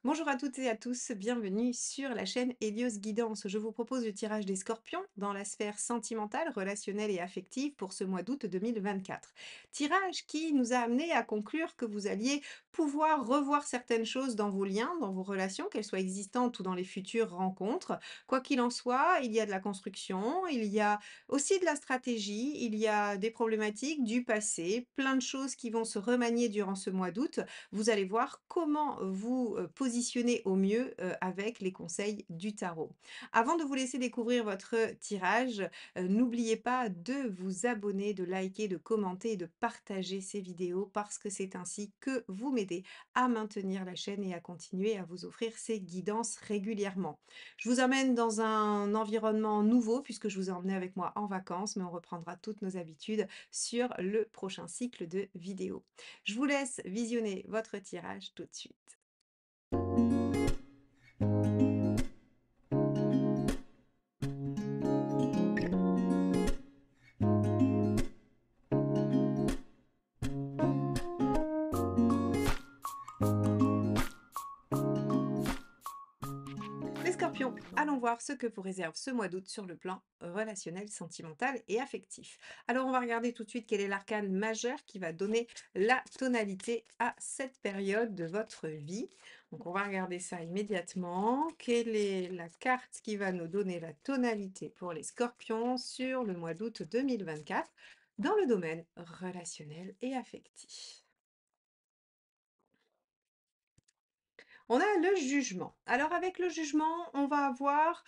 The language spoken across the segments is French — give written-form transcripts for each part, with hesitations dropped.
Bonjour à toutes et à tous, bienvenue sur la chaîne Helios Guidance. Je vous propose le tirage des scorpions dans la sphère sentimentale, relationnelle et affective pour ce mois d'août 2024. Tirage qui nous a amené à conclure que vous alliez pouvoir revoir certaines choses dans vos liens, dans vos relations, qu'elles soient existantes ou dans les futures rencontres. Quoi qu'il en soit, il y a de la construction, il y a aussi de la stratégie, il y a des problématiques du passé, plein de choses qui vont se remanier durant ce mois d'août. Vous allez voir comment vous positionner au mieux avec les conseils du tarot. Avant de vous laisser découvrir votre tirage, n'oubliez pas de vous abonner, de liker, de commenter et de partager ces vidéos parce que c'est ainsi que vous m'aidez à maintenir la chaîne et à continuer à vous offrir ces guidances régulièrement. Je vous emmène dans un environnement nouveau puisque je vous ai emmené avec moi en vacances, mais on reprendra toutes nos habitudes sur le prochain cycle de vidéos. Je vous laisse visionner votre tirage tout de suite. Les scorpions, allons voir ce que vous réserve ce mois d'août sur le plan relationnel, sentimental et affectif. Alors on va regarder tout de suite quel est l'arcane majeur qui va donner la tonalité à cette période de votre vie. Donc on va regarder ça immédiatement. Quelle est la carte qui va nous donner la tonalité pour les scorpions sur le mois d'août 2024 dans le domaine relationnel et affectif? On a le jugement. Alors avec le jugement, on va avoir,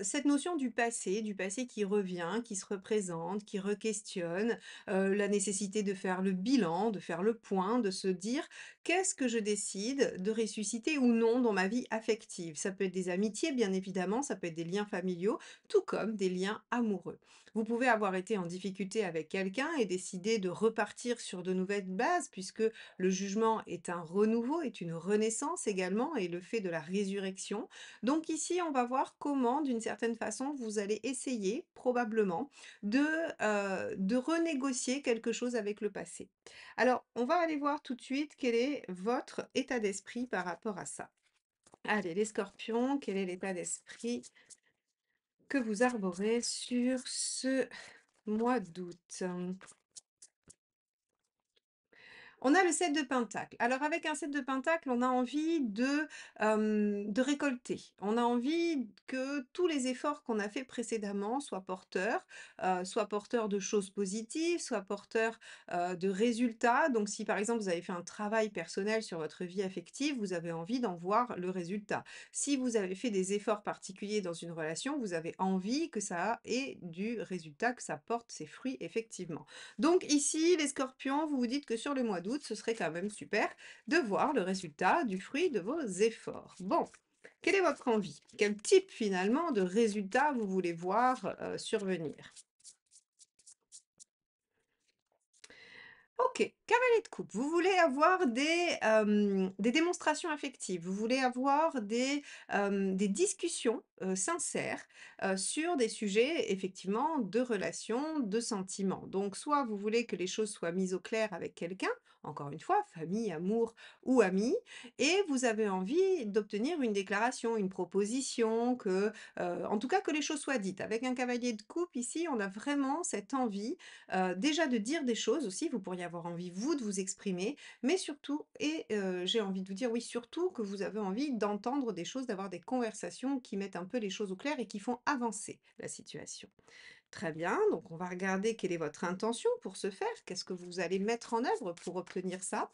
cette notion du passé qui revient, qui se représente, qui requestionne, la nécessité de faire le bilan, de faire le point, de se dire: «Qu'est-ce que je décide de ressusciter ou non dans ma vie affective?» Ça peut être des amitiés bien évidemment, ça peut être des liens familiaux, tout comme des liens amoureux. Vous pouvez avoir été en difficulté avec quelqu'un et décider de repartir sur de nouvelles bases puisque le jugement est un renouveau, est une renaissance également et le fait de la résurrection. Donc ici, on va voir comment, d'une certaine façon, vous allez essayer probablement de renégocier quelque chose avec le passé. Alors, on va aller voir tout de suite quel est votre état d'esprit par rapport à ça. Allez, les scorpions, quel est l'état d'esprit que vous arborez sur ce mois d'août? On a le 7 de Pentacle. Alors avec un 7 de Pentacle, on a envie de récolter. On a envie que tous les efforts qu'on a faits précédemment soient porteurs de choses positives, soient porteurs, de résultats. Donc si par exemple vous avez fait un travail personnel sur votre vie affective, vous avez envie d'en voir le résultat. Si vous avez fait des efforts particuliers dans une relation, vous avez envie que ça ait du résultat, que ça porte ses fruits effectivement. Donc ici, les scorpions, vous vous dites que sur le mois d'août, ce serait quand même super de voir le résultat du fruit de vos efforts. Bon, quelle est votre envie? Quel type finalement de résultat vous voulez voir survenir? OK, cavalier de coupe. Vous voulez avoir des démonstrations affectives. Vous voulez avoir des discussions, sincères, sur des sujets effectivement de relations, de sentiments. Donc soit vous voulez que les choses soient mises au clair avec quelqu'un, encore une fois, famille, amour ou amis, et vous avez envie d'obtenir une déclaration, une proposition, en tout cas que les choses soient dites. Avec un cavalier de coupe ici, on a vraiment cette envie déjà de dire des choses aussi, vous pourriez avoir envie, vous, de vous exprimer, mais surtout j'ai envie de vous dire, oui, surtout que vous avez envie d'entendre des choses, d'avoir des conversations qui mettent un peu les choses au clair et qui font avancer la situation. Très bien, donc on va regarder quelle est votre intention pour ce faire. Qu'est-ce que vous allez mettre en œuvre pour obtenir ça?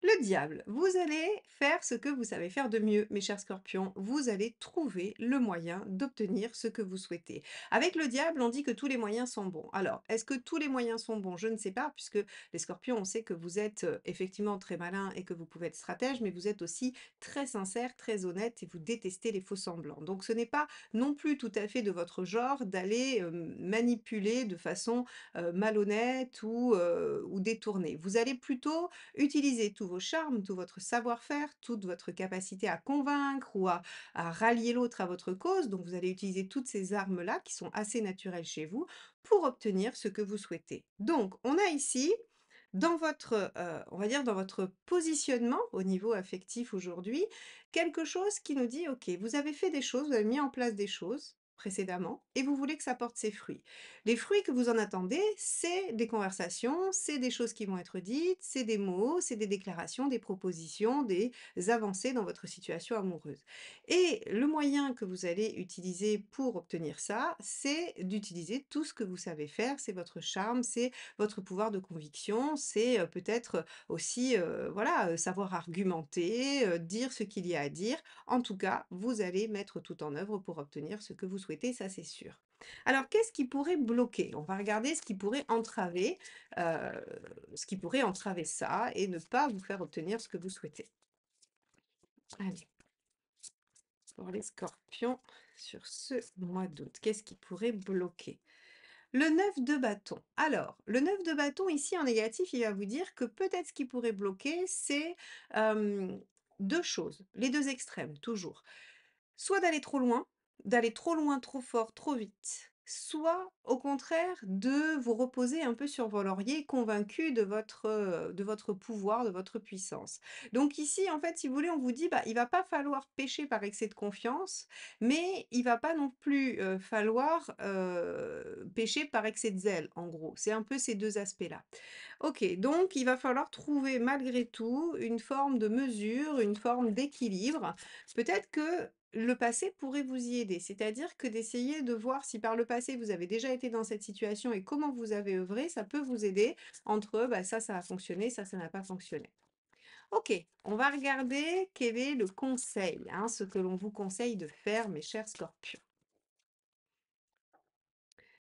Le diable, vous allez faire ce que vous savez faire de mieux, mes chers scorpions. Vous allez trouver le moyen d'obtenir ce que vous souhaitez. Avec le diable, on dit que tous les moyens sont bons. Alors, est-ce que tous les moyens sont bons? Je ne sais pas, puisque les scorpions, on sait que vous êtes effectivement très malin et que vous pouvez être stratège, mais vous êtes aussi très sincère, très honnête et vous détestez les faux semblants. Donc, ce n'est pas non plus tout à fait de votre genre d'aller manipuler de façon malhonnête ou détournée. Vous allez plutôt utilisez tous vos charmes, tout votre savoir-faire, toute votre capacité à convaincre ou à rallier l'autre à votre cause. Donc, vous allez utiliser toutes ces armes-là qui sont assez naturelles chez vous pour obtenir ce que vous souhaitez. Donc, on a ici dans votre, on va dire dans votre positionnement au niveau affectif aujourd'hui, quelque chose qui nous dit: «OK, vous avez fait des choses, vous avez mis en place des choses précédemment et vous voulez que ça porte ses fruits». Les fruits que vous en attendez, c'est des conversations, c'est des choses qui vont être dites, c'est des mots, c'est des déclarations, des propositions, des avancées dans votre situation amoureuse. Et le moyen que vous allez utiliser pour obtenir ça, c'est d'utiliser tout ce que vous savez faire. C'est votre charme, c'est votre pouvoir de conviction, c'est, peut-être, aussi, voilà, savoir argumenter, dire ce qu'il y a à dire. En tout cas, vous allez mettre tout en œuvre pour obtenir ce que vous souhaitez, ça c'est sûr. Alors qu'est-ce qui pourrait bloquer? On va regarder heu, ce qui pourrait entraver ça et ne pas vous faire obtenir ce que vous souhaitez. Allez. Pour les scorpions, sur ce mois d'août, qu'est-ce qui pourrait bloquer? Le 9 de bâton. Alors, le 9 de bâton, ici en négatif, il va vous dire que peut-être ce qui pourrait bloquer, c'est 2 choses, les 2 extrêmes, toujours. Soit d'aller trop loin, trop fort, trop vite, soit au contraire de vous reposer un peu sur vos lauriers, convaincu de votre pouvoir, de votre puissance. Donc ici, en fait, si vous voulez, on vous dit, bah, il va pas falloir pécher par excès de confiance, mais il va pas non plus, falloir, pécher par excès de zèle, en gros. C'est un peu ces 2 aspects-là. OK, donc il va falloir trouver malgré tout une forme de mesure, une forme d'équilibre. Peut-être que le passé pourrait vous y aider, c'est-à-dire que d'essayer de voir si par le passé vous avez déjà été dans cette situation et comment vous avez œuvré, ça peut vous aider entre bah, ça a fonctionné, ça n'a pas fonctionné. OK, on va regarder quel est le conseil, hein, ce que l'on vous conseille de faire, mes chers scorpions.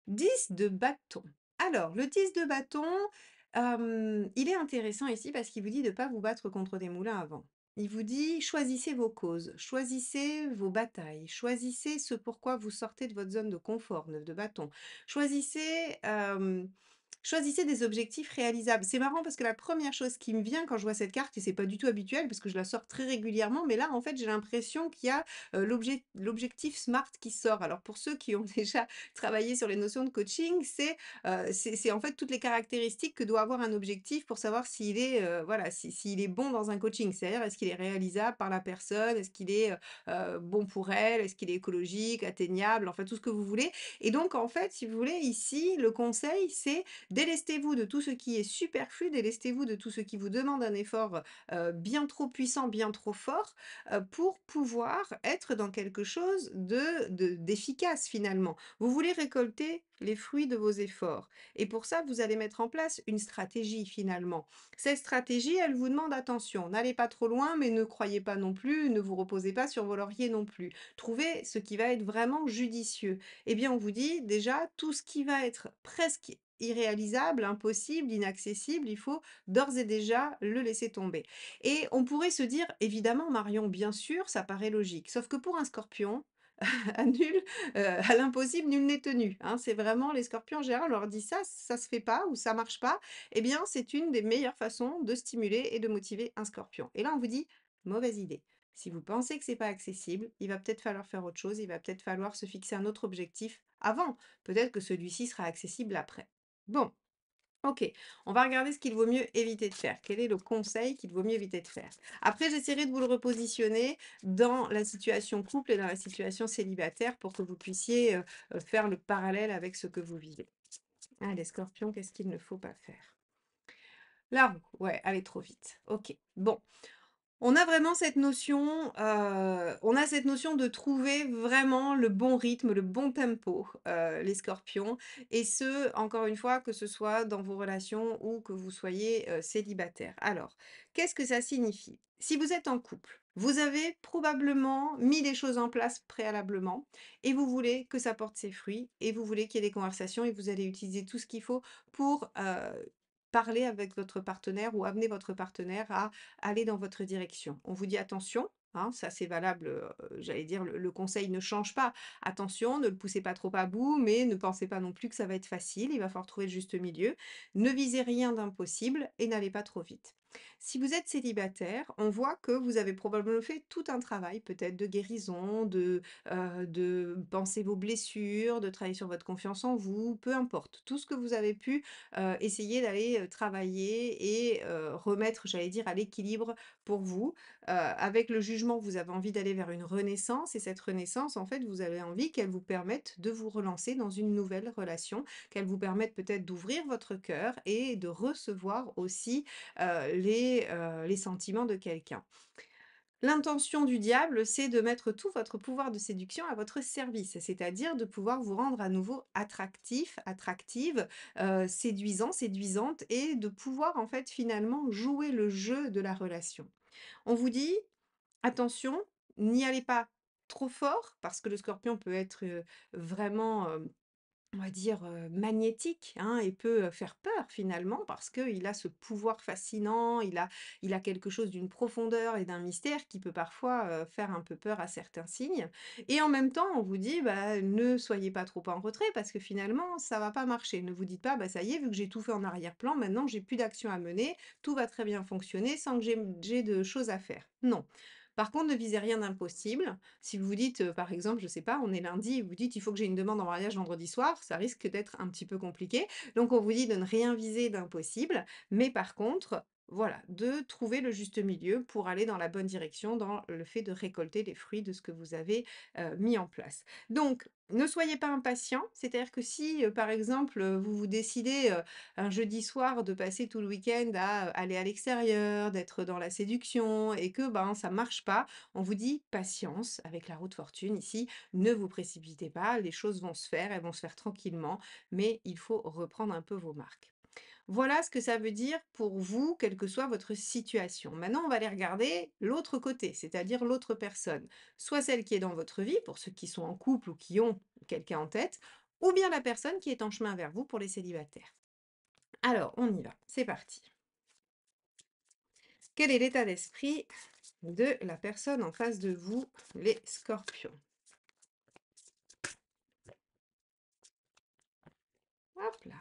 10 de bâton. Alors, le 10 de bâton, il est intéressant ici parce qu'il vous dit de ne pas vous battre contre des moulins à vent. Il vous dit: «Choisissez vos causes, choisissez vos batailles, choisissez ce pourquoi vous sortez de votre zone de confort», 9 de bâton. Choisissez, choisissez des objectifs réalisables. C'est marrant parce que la première chose qui me vient quand je vois cette carte et c'est pas du tout habituel parce que je la sors très régulièrement, mais là, en fait, j'ai l'impression qu'il y a, l'objectif SMART qui sort. Alors pour ceux qui ont déjà travailler sur les notions de coaching, c'est en fait toutes les caractéristiques que doit avoir un objectif pour savoir s'il est, voilà, s'il est bon dans un coaching. C'est-à-dire, est-ce qu'il est réalisable par la personne? Est-ce qu'il est, bon pour elle? Est-ce qu'il est écologique, atteignable? Enfin, tout ce que vous voulez et donc en fait, si vous voulez, ici, le conseil, c'est délestez-vous de tout ce qui est superflu, délestez-vous de tout ce qui vous demande un effort, bien trop puissant, bien trop fort, pour pouvoir être dans quelque chose d'efficace finalement. Vous voulez récolter les fruits de vos efforts et pour ça, vous allez mettre en place une stratégie finalement. Cette stratégie, elle vous demande attention, n'allez pas trop loin, mais ne croyez pas non plus, ne vous reposez pas sur vos lauriers non plus. Trouvez ce qui va être vraiment judicieux. Eh bien, on vous dit déjà, tout ce qui va être presque irréalisable, impossible, inaccessible, il faut d'ores et déjà le laisser tomber. Et on pourrait se dire, évidemment, Marion, bien sûr, ça paraît logique. Sauf que pour un scorpion, à nul, à l'impossible, nul n'est tenu, hein. C'est vraiment les scorpions en général, on leur dit: «Ça se fait pas» ou «Ça marche pas», eh bien, c'est une des meilleures façons de stimuler et de motiver un scorpion. Et là, on vous dit: «Mauvaise idée». Si vous pensez que c'est pas accessible, il va peut-être falloir faire autre chose, il va peut-être falloir se fixer un autre objectif avant. Peut-être que celui-ci sera accessible après. Bon, OK, on va regarder ce qu'il vaut mieux éviter de faire. Quel est le conseil qu'il vaut mieux éviter de faire? Après, j'essaierai de vous le repositionner dans la situation couple et dans la situation célibataire pour que vous puissiez, faire le parallèle avec ce que vous vivez. Allez, scorpion, qu'est-ce qu'il ne faut pas faire? La roue, ouais, aller trop vite. OK, bon. On a vraiment cette notion, on a cette notion de trouver vraiment le bon rythme, le bon tempo, les scorpions et ce, encore une fois, que ce soit dans vos relations ou que vous soyez, célibataire. Alors, qu'est-ce que ça signifie? Si vous êtes en couple, vous avez probablement mis les choses en place préalablement et vous voulez que ça porte ses fruits et vous voulez qu'il y ait des conversations et vous allez utiliser tout ce qu'il faut pour, parler avec votre partenaire ou amener votre partenaire à aller dans votre direction. On vous dit attention, hein, ça c'est valable, j'allais dire le conseil ne change pas. Attention, ne le poussez pas trop à bout, mais ne pensez pas non plus que ça va être facile, il va falloir trouver le juste milieu. Ne visez rien d'impossible et n'allez pas trop vite. Si vous êtes célibataire, on voit que vous avez probablement fait tout un travail, peut-être de guérison, de penser vos blessures, de travailler sur votre confiance en vous, peu importe. Tout ce que vous avez pu essayer d'aller travailler et remettre, j'allais dire, à l'équilibre pour vous. Avec le jugement, vous avez envie d'aller vers une renaissance et cette renaissance, en fait, vous avez envie qu'elle vous permette de vous relancer dans une nouvelle relation, qu'elle vous permette peut-être d'ouvrir votre cœur et de recevoir aussi les sentiments de quelqu'un. L'intention du diable, c'est de mettre tout votre pouvoir de séduction à votre service, c'est-à-dire de pouvoir vous rendre à nouveau attractif, attractive, séduisant, séduisante et de pouvoir en fait finalement jouer le jeu de la relation. On vous dit: «Attention, n'y allez pas trop fort» parce que le scorpion peut être, vraiment, on va dire, magnétique, hein, et peut, faire peur finalement parce qu'il a ce pouvoir fascinant, il a quelque chose d'une profondeur et d'un mystère qui peut parfois, faire un peu peur à certains signes et en même temps, on vous dit: «Bah, ne soyez pas trop en retrait parce que finalement ça va pas marcher». Ne vous dites pas: «Bah, ça y est, vu que j'ai tout fait en arrière-plan, maintenant j'ai plus d'action à mener, tout va très bien fonctionner sans que j'ai de choses à faire». Non. Par contre, ne visez rien d'impossible. Si vous vous dites, par exemple, je sais pas, on est lundi et vous dites: «Il faut que j'ai une demande en mariage vendredi soir», ça risque d'être un petit peu compliqué. Donc on vous dit de ne rien viser d'impossible, mais par contre, voilà, de trouver le juste milieu pour aller dans la bonne direction, dans le fait de récolter les fruits de ce que vous avez, mis en place. Donc ne soyez pas impatient, c'est-à-dire que si, par exemple, vous vous décidez, un jeudi soir de passer tout le week-end à, aller à l'extérieur, d'être dans la séduction et que, ben, ça marche pas, on vous dit: «Patience» avec la roue de fortune ici, ne vous précipitez pas, les choses vont se faire, elles vont se faire tranquillement, mais il faut reprendre un peu vos marques. Voilà ce que ça veut dire pour vous, quelle que soit votre situation. Maintenant, on va aller regarder l'autre côté, c'est-à-dire l'autre personne. Soit celle qui est dans votre vie, pour ceux qui sont en couple ou qui ont quelqu'un en tête, ou bien la personne qui est en chemin vers vous pour les célibataires. Alors, on y va, c'est parti. Quel est l'état d'esprit de la personne en face de vous, les scorpions? Hop là.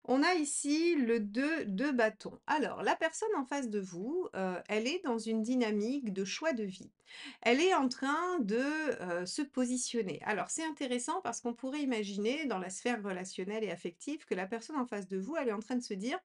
On a ici le 2 de bâton. Alors, la personne en face de vous, elle est dans une dynamique de choix de vie. Elle est en train de, se positionner. Alors, c'est intéressant parce qu'on pourrait imaginer dans la sphère relationnelle et affective que la personne en face de vous, elle est en train de se dire: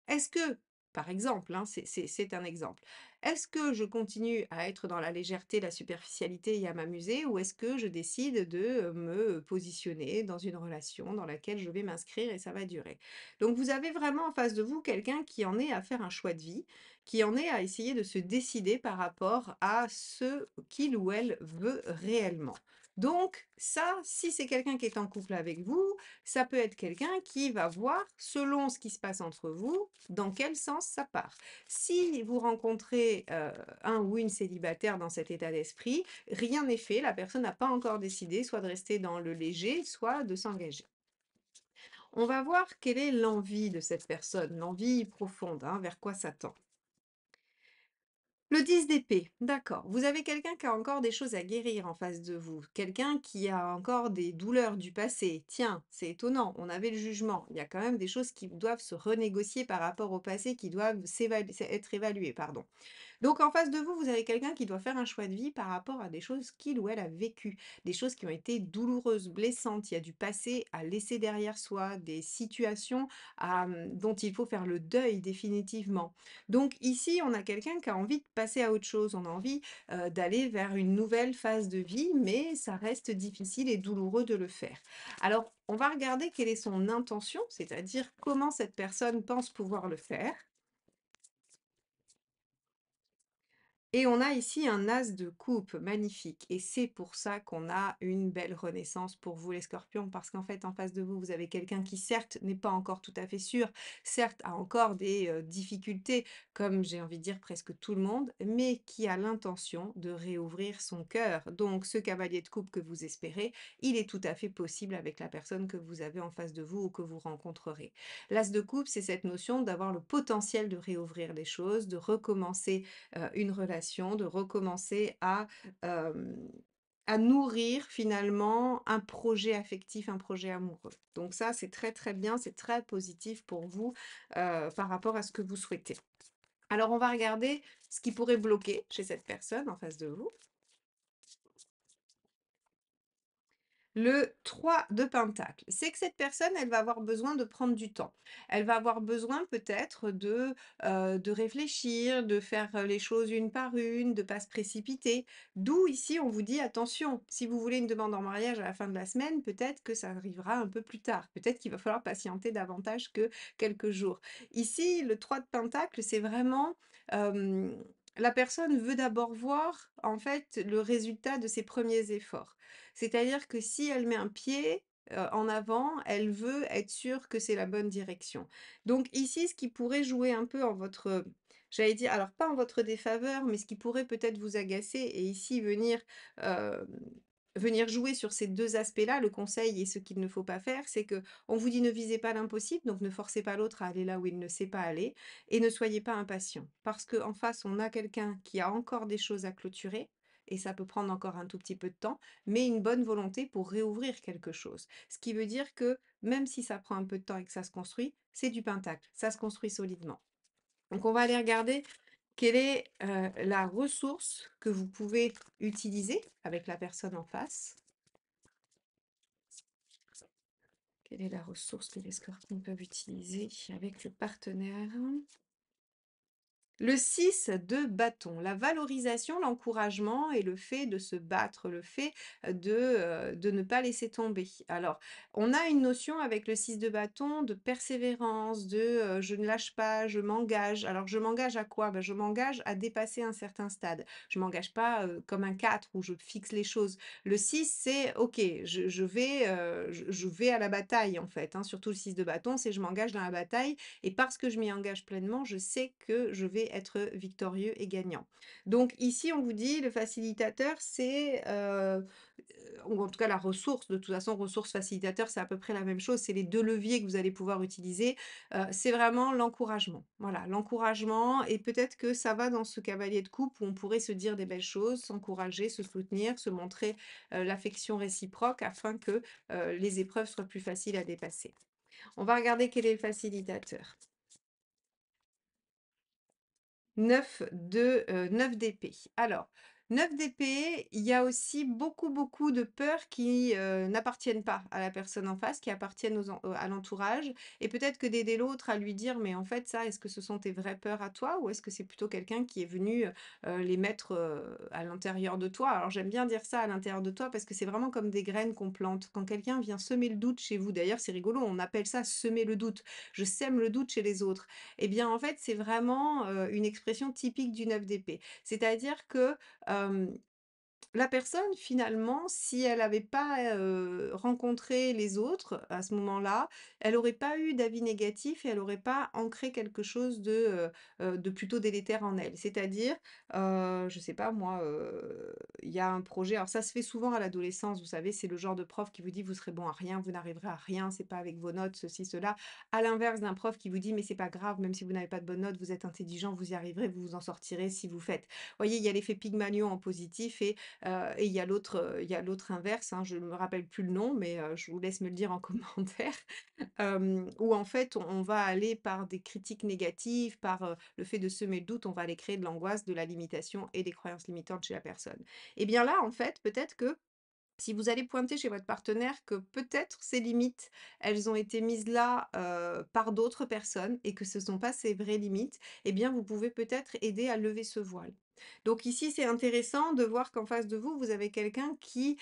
est-ce que, par exemple, hein, c'est un exemple, est-ce que je continue à être dans la légèreté, la superficialité et à m'amuser ou est-ce que je décide de me positionner dans une relation dans laquelle je vais m'inscrire et ça va durer? Donc vous avez vraiment en face de vous quelqu'un qui en est à faire un choix de vie, qui en est à essayer de se décider par rapport à ce qu'il ou elle veut réellement. Donc ça, si c'est quelqu'un qui est en couple avec vous, ça peut être quelqu'un qui va voir, selon ce qui se passe entre vous, dans quel sens ça part. Si vous rencontrez, un ou une célibataire dans cet état d'esprit, rien n'est fait, la personne n'a pas encore décidé soit de rester dans le léger, soit de s'engager. On va voir quelle est l'envie de cette personne, l'envie profonde, hein, vers quoi ça tend. Le 10 d'épée, d'accord. Vous avez quelqu'un qui a encore des choses à guérir en face de vous, quelqu'un qui a encore des douleurs du passé. Tiens, c'est étonnant, on avait le jugement. Il y a quand même des choses qui doivent se renégocier par rapport au passé, qui doivent être évaluées, pardon. Donc en face de vous, vous avez quelqu'un qui doit faire un choix de vie par rapport à des choses qu'il ou elle a vécues, des choses qui ont été douloureuses, blessantes. Il y a du passé à laisser derrière soi, des situations dont il faut faire le deuil définitivement. Donc ici, on a quelqu'un qui a envie de passer à autre chose, on a envie d'aller vers une nouvelle phase de vie, mais ça reste difficile et douloureux de le faire. Alors, on va regarder quelle est son intention, c'est-à-dire comment cette personne pense pouvoir le faire. Et on a ici un as de coupe, magnifique. Et c'est pour ça qu'on a une belle renaissance pour vous les scorpions, parce qu'en fait, en face de vous, vous avez quelqu'un qui, certes, n'est pas encore tout à fait sûr, certes, a encore des difficultés, comme j'ai envie de dire presque tout le monde, mais qui a l'intention de réouvrir son cœur. Donc, ce cavalier de coupe que vous espérez, il est tout à fait possible avec la personne que vous avez en face de vous ou que vous rencontrerez. L'as de coupe, c'est cette notion d'avoir le potentiel de réouvrir les choses, de recommencer une relation, de recommencer à nourrir finalement un projet affectif, un projet amoureux. Donc ça, c'est très, très bien, c'est très positif pour vous, par rapport à ce que vous souhaitez. Alors on va regarder ce qui pourrait bloquer chez cette personne en face de vous. Le 3 de pentacle, c'est que cette personne, elle va avoir besoin de prendre du temps. Elle va avoir besoin peut-être de réfléchir, de faire, les choses une par une, de pas se précipiter. D'où ici, on vous dit: «Attention, si vous voulez une demande en mariage à la fin de la semaine, peut-être que ça arrivera un peu plus tard. Peut-être qu'il va falloir patienter davantage que quelques jours». Ici, le 3 de pentacle, c'est vraiment, la personne veut d'abord voir, en fait, le résultat de ses premiers efforts. C'est-à-dire que si elle met un pied, en avant, elle veut être sûre que c'est la bonne direction. Donc ici, ce qui pourrait jouer un peu en votre, j'allais dire, alors pas en votre défaveur, mais ce qui pourrait peut-être vous agacer et ici hem, venir jouer sur ces 2 aspects-là, le conseil et ce qu'il ne faut pas faire, c'est que on vous dit: «Ne visez pas l'impossible», donc ne forcez pas l'autre à aller là où il ne sait pas aller et ne soyez pas impatient. Parce qu'en face, on a quelqu'un qui a encore des choses à clôturer et ça peut prendre encore un tout petit peu de temps, mais une bonne volonté pour réouvrir quelque chose. Ce qui veut dire que même si ça prend un peu de temps et que ça se construit, c'est du pentacle, ça se construit solidement. Donc on va aller regarder quelle est la ressource que vous pouvez utiliser avec la personne en face. Quelle est la ressource que les scorpions peuvent utiliser avec le partenaire? Le 6 de bâton, la valorisation, l'encouragement et le fait de se battre, le fait de ne pas laisser tomber. Alors, on a une notion avec le 6 de bâton de persévérance, je ne lâche pas, je m'engage. Alors, je m'engage à quoi? Ben, je m'engage à dépasser un certain stade. Je m'engage pas comme un 4 où je fixe les choses. Le 6, c'est OK, je vais à la bataille en fait, hein. Surtout le 6 de bâton, c'est je m'engage dans la bataille et parce que je m'y engage pleinement, je sais que je vais être victorieux et gagnant. Donc ici, on vous dit, le facilitateur, ou en tout cas la ressource, de toute façon, ressource facilitateur, c'est à peu près la même chose, c'est les 2 leviers que vous allez pouvoir utiliser, c'est vraiment l'encouragement. Voilà, l'encouragement et peut-être que ça va dans ce cavalier de coupe où on pourrait se dire des belles choses, s'encourager, se soutenir, se montrer, l'affection réciproque afin que, les épreuves soient plus faciles à dépasser. On va regarder quel est le facilitateur. 9 d'épée. Alors, 9 d'épée, il y a aussi beaucoup, beaucoup de peurs qui, n'appartiennent pas à la personne en face, qui appartiennent à l'entourage et peut-être que d'aider l'autre à lui dire: «Mais en fait, ça, est-ce que ce sont tes vraies peurs à toi ou est-ce que c'est plutôt quelqu'un qui est venu, les mettre, à l'intérieur de toi?» Alors j'aime bien dire ça, à l'intérieur de toi, parce que c'est vraiment comme des graines qu'on plante. Quand quelqu'un vient semer le doute chez vous, d'ailleurs, c'est rigolo, on appelle ça semer le doute. Je sème le doute chez les autres. Eh bien, en fait, c'est vraiment, une expression typique du 9 d'épée. C'est-à-dire que, hem la personne finalement, si elle n'avait pas, rencontré les autres à ce moment-là, elle n'aurait pas eu d'avis négatif et elle n'aurait pas ancré quelque chose de plutôt délétère en elle. C'est-à-dire, je sais pas moi, il y a un projet alors ça se fait souvent à l'adolescence, vous savez, c'est le genre de prof qui vous dit: «Vous serez bon à rien, vous n'arriverez à rien, c'est pas avec vos notes, ceci, cela». À l'inverse d'un prof qui vous dit: «Mais c'est pas grave, même si vous n'avez pas de bonnes notes, vous êtes intelligent, vous y arriverez, vous vous en sortirez si vous faites». Vous voyez, il y a l'effet Pygmalion en positif et il y a l'autre inverse, hein, je ne me rappelle plus le nom, mais je vous laisse me le dire en commentaire, où en fait on va aller par des critiques négatives, par, le fait de semer le doute, on va aller créer de l'angoisse, de la limitation et des croyances limitantes chez la personne. Et bien là, en fait, peut-être que si vous allez pointer chez votre partenaire que peut-être ses limites, elles ont été mises là, par d'autres personnes et que ce ne sont pas ses vraies limites, eh bien vous pouvez peut-être aider à lever ce voile. Donc ici, c'est intéressant de voir qu'en face de vous, vous avez quelqu'un qui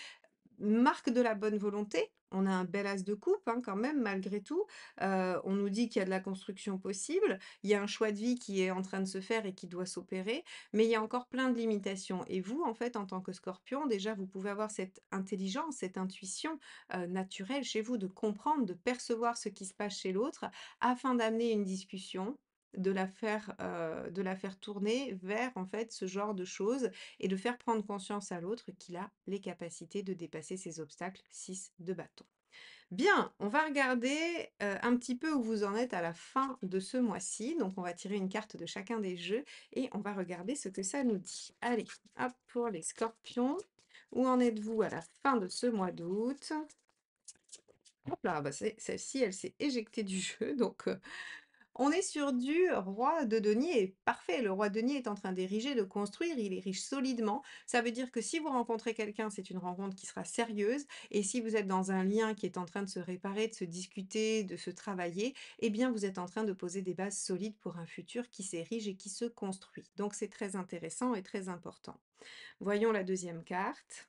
marque de la bonne volonté. On a un bel as de coupe, hein, quand même, malgré tout. On nous dit qu'il y a de la construction possible. Il y a un choix de vie qui est en train de se faire et qui doit s'opérer, mais il y a encore plein de limitations. Et vous, en fait, en tant que Scorpion, déjà, vous pouvez avoir cette intelligence, cette intuition naturelle chez vous de comprendre, de percevoir ce qui se passe chez l'autre, afin d'amener une discussion, de la faire tourner vers en fait ce genre de choses et de faire prendre conscience à l'autre qu'il a les capacités de dépasser ces obstacles. 6 de bâton. Bien, on va regarder, un petit peu où vous en êtes à la fin de ce mois-ci. Donc on va tirer une carte de chacun des jeux et on va regarder ce que ça nous dit. Allez, hop, pour les scorpions, où en êtes-vous à la fin de ce mois d'août? Hop là, bah, celle-ci, elle s'est éjectée du jeu, donc On est sur du roi de denier. Parfait, le roi de denier est en train d'ériger, de construire, il érige solidement. Ça veut dire que si vous rencontrez quelqu'un, c'est une rencontre qui sera sérieuse. Et si vous êtes dans un lien qui est en train de se réparer, de se discuter, de se travailler, eh bien, vous êtes en train de poser des bases solides pour un futur qui s'érige et qui se construit. Donc, c'est très intéressant et très important. Voyons la deuxième carte.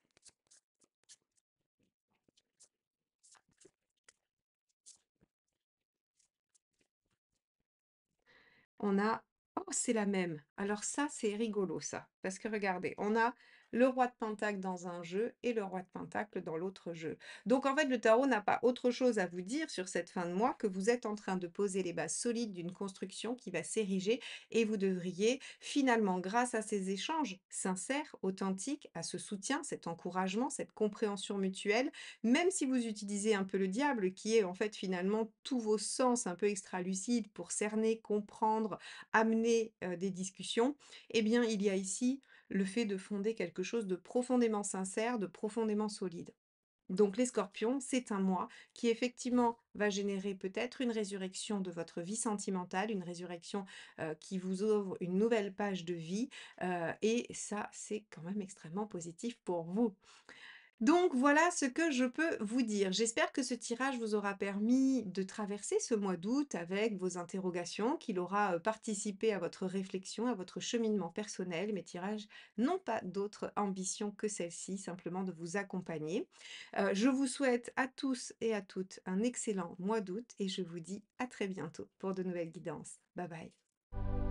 On a oh, c'est la même. Alors ça, c'est rigolo ça, parce que regardez, on a le roi de pentacle dans un jeu et le roi de pentacle dans l'autre jeu. Donc en fait, le tarot n'a pas autre chose à vous dire sur cette fin de mois que vous êtes en train de poser les bases solides d'une construction qui va s'ériger et vous devriez finalement, grâce à ces échanges sincères, authentiques, à ce soutien, cet encouragement, cette compréhension mutuelle, même si vous utilisez un peu le diable, qui est en fait finalement tous vos sens un peu extra-lucides pour cerner, comprendre, amener des discussions, eh bien il y a ici le fait de fonder quelque chose de profondément sincère, de profondément solide. Donc les scorpions, c'est un mois qui effectivement va générer peut-être une résurrection de votre vie sentimentale, une résurrection qui vous ouvre une nouvelle page de vie, et ça, c'est quand même extrêmement positif pour vous. Donc voilà ce que je peux vous dire. J'espère que ce tirage vous aura permis de traverser ce mois d'août avec vos interrogations, qu'il aura participé à votre réflexion, à votre cheminement personnel. Mes tirages n'ont pas d'autre ambition que celle-ci, simplement de vous accompagner. Je vous souhaite à tous et à toutes un excellent mois d'août et je vous dis à très bientôt pour de nouvelles guidances. Bye bye.